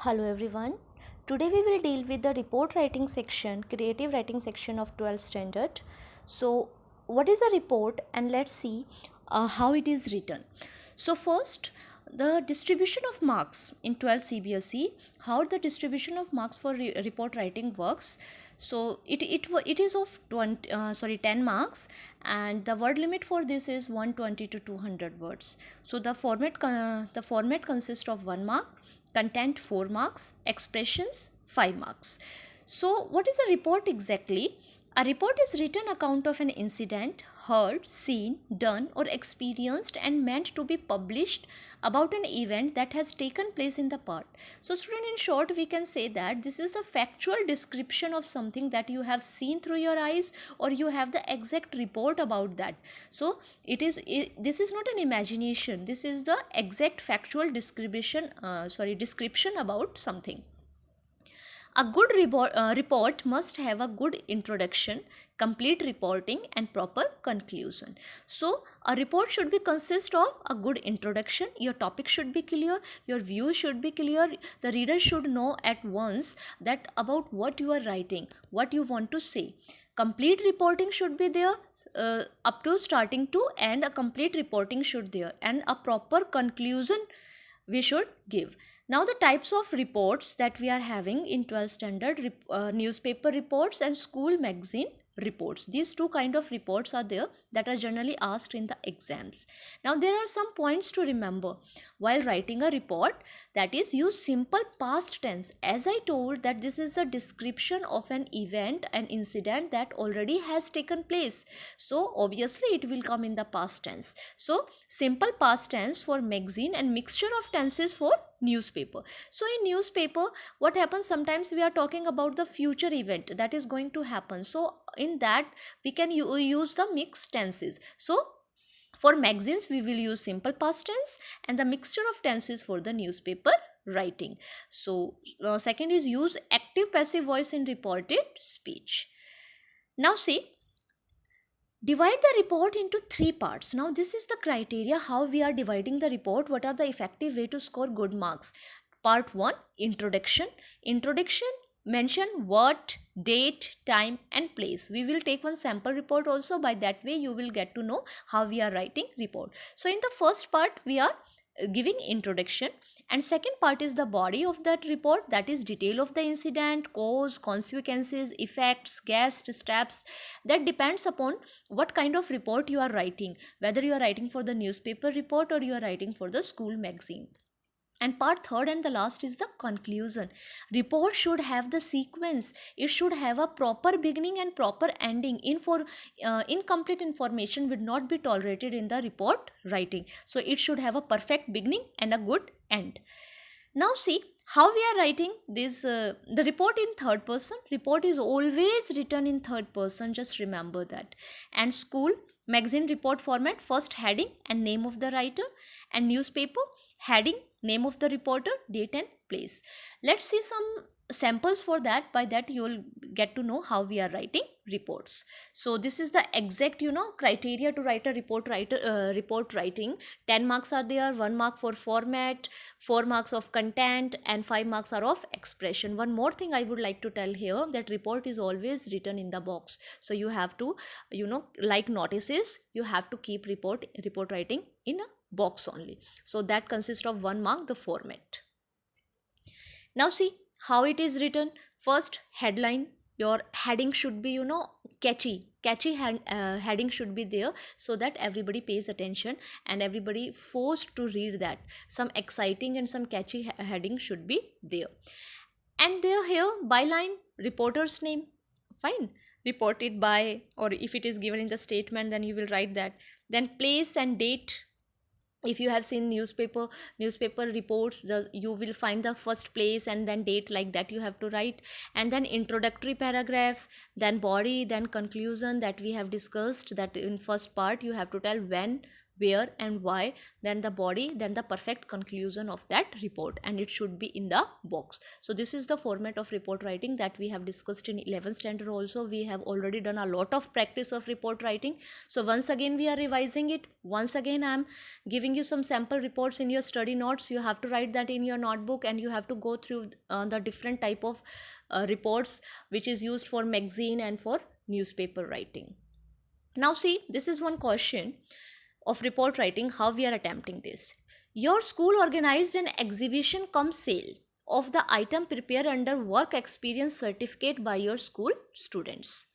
Hello everyone. Today we will deal with the report writing section, creative writing section of 12th standard. So, what is a report and let's see how it is written. So, first, the distribution of marks in 12th CBSE, how the distribution of marks for report writing works. So, it is of 10 marks, and the word limit for this is 120 to 200 words. So, the format consists of 1 mark, content 4 marks, expressions 5 marks. So, what is a report exactly? A report is written account of an incident heard, seen, done or experienced and meant to be published about an event that has taken place in the past. So student, in short we can say that this is the factual description of something that you have seen through your eyes or you have the exact report about that. So this is not an imagination, this is the exact factual description about something. A good report must have a good introduction, complete reporting and proper conclusion. So a report should be consist of a good introduction, your topic should be clear, your view should be clear, the reader should know at once that about what you are writing, what you want to say. Complete reporting should be there up to starting to end, a complete reporting should there and a proper conclusion we should give. Now the types of reports that we are having in 12th standard, newspaper reports and school magazine reports. These two kind of reports are there that are generally asked in the exams. Now there are some points to remember while writing a report, that is use simple past tense. As I told that this is the description of an event, an incident that already has taken place. So obviously it will come in the past tense. So simple past tense for magazine and mixture of tenses for newspaper. So in newspaper what happens, sometimes we are talking about the future event that is going to happen. So in that we can use the mixed tenses. So for magazines we will use simple past tense and the mixture of tenses for the newspaper writing. So second is use active passive voice in reported speech. Now see, divide the report into 3 parts. Now this is the criteria how we are dividing the report, what are the effective way to score good marks. Part 1, introduction. Introduction mention what, date, time and place. We will take one sample report also, by that way you will get to know how we are writing report. So in the first part we are giving introduction, and second part is the body of that report, that is detail of the incident, cause, consequences, effects, guest, steps. That depends upon what kind of report you are writing, whether you are writing for the newspaper report or you are writing for the school magazine. And part third and the last is the conclusion. Report should have the sequence, it should have a proper beginning and proper ending. Incomplete information would not be tolerated in the report writing. So it should have a perfect beginning and a good end. Now see how we are writing this the report in third person. Report is always written in third person, just remember that. And school magazine report format, first heading and name of the writer, and newspaper heading, name of the reporter, date and place. Let's see some samples for that, by that you will get to know how we are writing reports. So this is the exact criteria to write a report writing. 10 marks are there, 1 mark for format, 4 marks of content and 5 marks are of expression. One more thing I would like to tell here, that report is always written in the box. So you have to like notices, you have to keep report writing in a box only. So that consists of 1 mark, the format. Now see how it is written. First, headline. Your heading should be catchy heading should be there, so that everybody pays attention and everybody forced to read that. Some exciting and some catchy heading should be there. And there here byline, reporter's name, fine, reported by, or if it is given in the statement then you will write that. Then place and date. If you have seen newspaper reports, you will find the first place and then date, like that you have to write. And then introductory paragraph, then body, then conclusion, that we have discussed that in first part you have to tell when, where and why, then the body, then the perfect conclusion of that report, and it should be in the box. So this is the format of report writing that we have discussed in 11th standard also. We have already done a lot of practice of report writing. So once again we are revising it. Once again I am giving you some sample reports in your study notes. You have to write that in your notebook, and you have to go through the different type of reports which is used for magazine and for newspaper writing. Now see, this is one question of report writing, how we are attempting this. Your school organized an exhibition cum sale of the item prepared under work experience certificate by your school students.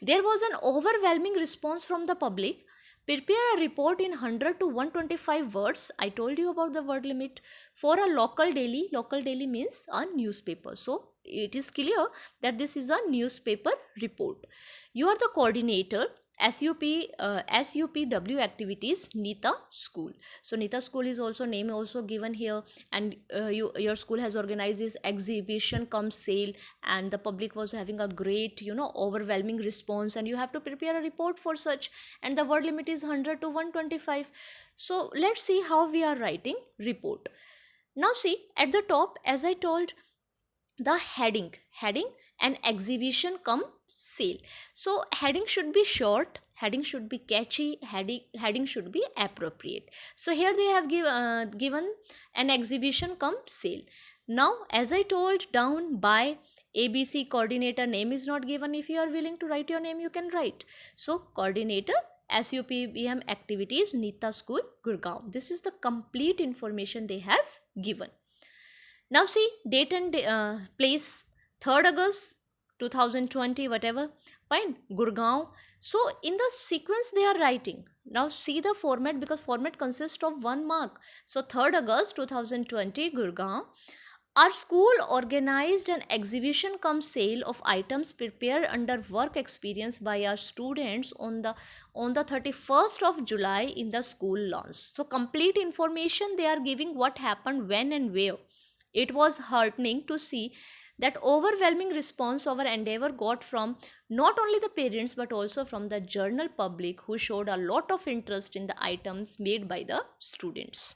There was an overwhelming response from the public. Prepare a report in 100 to 125 words. I told you about the word limit for a local daily. Local daily means a newspaper. So it is clear that this is a newspaper report. You are the coordinator. SUPW activities, Nita School. So Nita School is also name also given here, and your school has organized this exhibition cum sale, and the public was having a great overwhelming response, and you have to prepare a report for such, and the word limit is 100 to 125. So let's see how we are writing report. Now see, at the top, as I told, the heading an exhibition cum sale. So heading should be short, heading should be catchy, heading should be appropriate. So here they have given an exhibition cum sale. Now as I told, down by ABC coordinator, name is not given. If you are willing to write your name, you can write. So coordinator, SUPBM activities, Nita School, Gurgaon. This is the complete information they have given. Now see, date and place, 3rd August 2020, whatever, fine, Gurgaon. So in the sequence they are writing. Now see the format, because format consists of 1 mark. So 3rd August 2020, Gurgaon. Our school organized an exhibition cum sale of items prepared under work experience by our students on the 31st of July in the school launch. So complete information they are giving, what happened, when and where. It was heartening to see that overwhelming response our endeavor got from not only the parents but also from the general public, who showed a lot of interest in the items made by the students.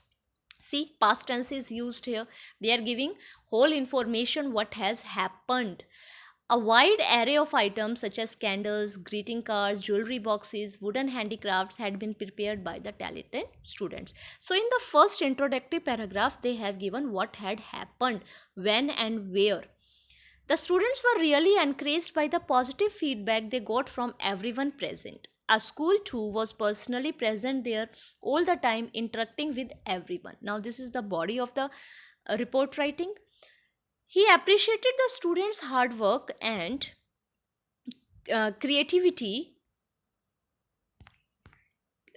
See, past tense is used here. They are giving whole information what has happened. A wide array of items such as candles, greeting cards, jewelry boxes, wooden handicrafts had been prepared by the talented students. So in the first introductory paragraph, they have given what had happened, when and where. The students were really encouraged by the positive feedback they got from everyone present. Our school too was personally present there all the time, interacting with everyone. Now this is the body of the report writing. He appreciated the students' hard work and creativity.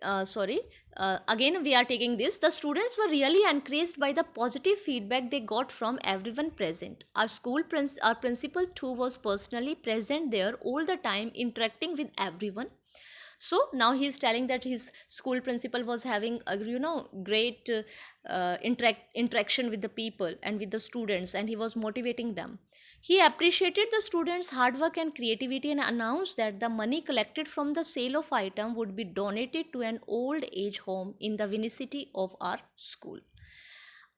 Again we are taking this. The students were really encouraged by the positive feedback they got from everyone present. Our principal too was personally present there all the time, interacting with everyone. So now he is telling that his school principal was having a great interaction with the people and with the students, and he was motivating them. He appreciated the students' hard work and creativity and announced that the money collected from the sale of item would be donated to an old age home in the vicinity of our school.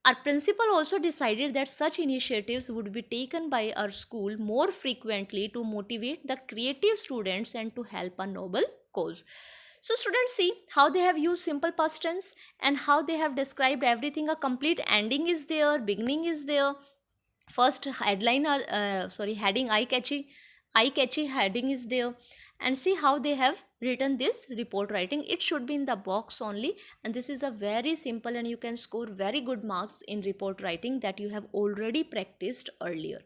Our principal also decided that such initiatives would be taken by our school more frequently to motivate the creative students and to help a noble cause. So students, see how they have used simple past tense and how they have described everything. A complete ending is there, beginning is there, first headline heading, eye catchy heading is there, and see how they have written this report writing. It should be in the box only, and this is a very simple, and you can score very good marks in report writing that you have already practiced earlier.